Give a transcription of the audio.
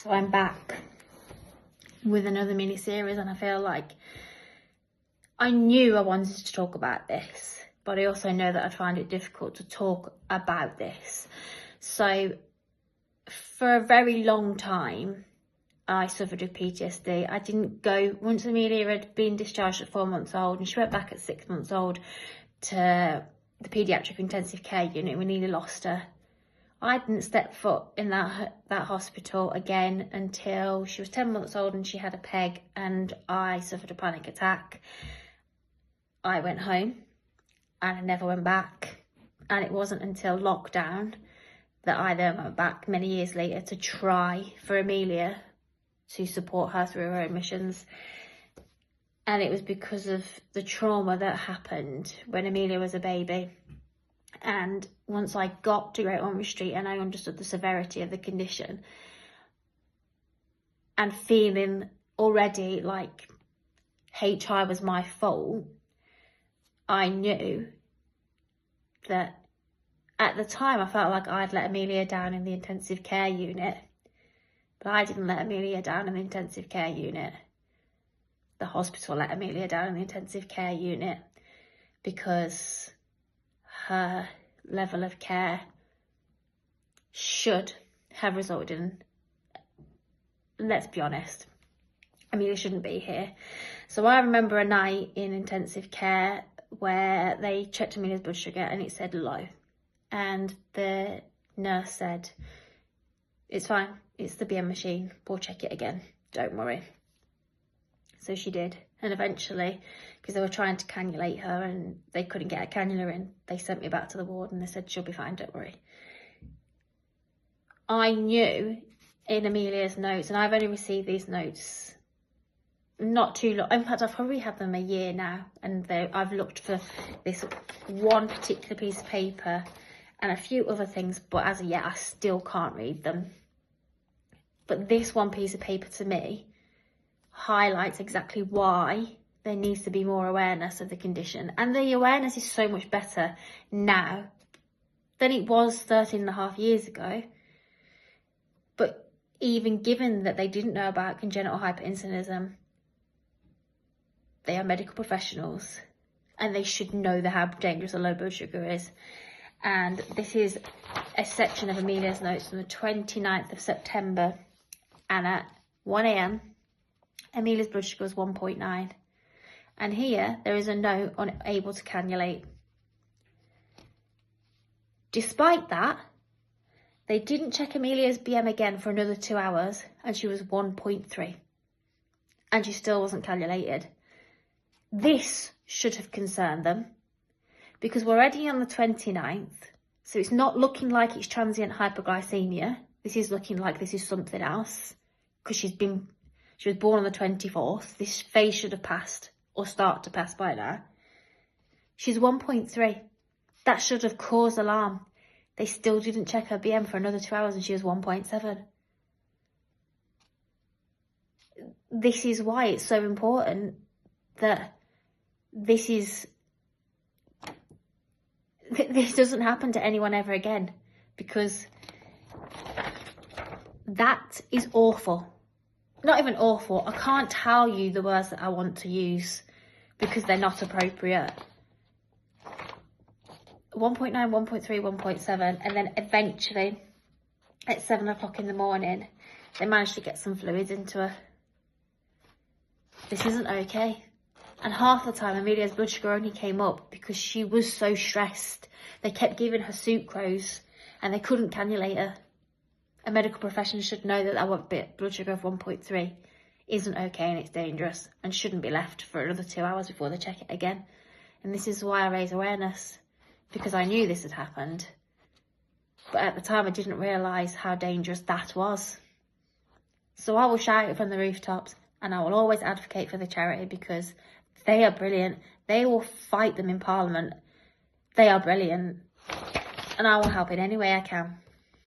So I'm back with another mini series, and I feel like I knew I wanted to talk about this, but I also know that I'd find it difficult to talk about this. So for a very long time, I suffered with PTSD. I didn't go, once Amelia had been discharged at 4 months old and she went back at 6 months old to the paediatric intensive care unit, we nearly lost her. I didn't step foot in that hospital again until she was 10 months old and she had a peg and I suffered a panic attack. I went home and I never went back. And it wasn't until lockdown that I then went back many years later to try for Amelia to support her through her own missions. And it was because of the trauma that happened when Amelia was a baby. And once I got to Great Ormond Street and I understood the severity of the condition, and feeling already like HI was my fault, I knew that at the time I felt like I'd let Amelia down in the intensive care unit, but I didn't let Amelia down in the intensive care unit. The hospital let Amelia down in the intensive care unit because her level of care should have resulted in, let's be honest, Amelia shouldn't be here. So I remember a night in intensive care where they checked Amelia's blood sugar and it said low. And the nurse said, it's fine, it's the BM machine, we'll check it again, don't worry. So she did. And eventually, because they were trying to cannulate her and they couldn't get a cannula in, they sent me back to the ward and they said, she'll be fine, don't worry. I knew in Amelia's notes, and I've only received these notes not too long. In fact, I've probably had them a year now, and I've looked for this one particular piece of paper and a few other things, but as of yet, I still can't read them. But this one piece of paper to me highlights exactly why there needs to be more awareness of the condition. And the awareness is so much better now than it was 13.5 years ago. But even given that they didn't know about congenital hyperinsulinism, they are medical professionals and they should know how dangerous a low blood sugar is. And this is a section of Amelia's notes from the 29th of September, and at 1 a.m, Amelia's blood sugar was 1.9. And here there is a note on able to cannulate. Despite that, they didn't check Amelia's BM again for another 2 hours and she was 1.3. And she still wasn't cannulated. This should have concerned them because we're already on the 29th. So it's not looking like it's transient hypoglycaemia. This is looking like this is something else because she was born on the 24th. This phase should have passed or start to pass by now. She's 1.3. That should have caused alarm. They still didn't check her BM for another 2 hours and she was 1.7. This is why it's so important that this doesn't happen to anyone ever again, because that is awful. Not even awful. I can't tell you the words that I want to use because they're not appropriate. 1.9, 1.3, 1.7, and then eventually at 7 o'clock in the morning, they managed to get some fluids into her. This isn't okay. And half the time, Amelia's blood sugar only came up because she was so stressed. They kept giving her sucrose and they couldn't cannulate her. A medical professional should know that that blood sugar of 1.3 isn't okay and it's dangerous and shouldn't be left for another 2 hours before they check it again. And this is why I raise awareness, because I knew this had happened. But at the time, I didn't realise how dangerous that was. So I will shout it from the rooftops and I will always advocate for the charity because they are brilliant. They will fight them in Parliament. They are brilliant. And I will help in any way I can.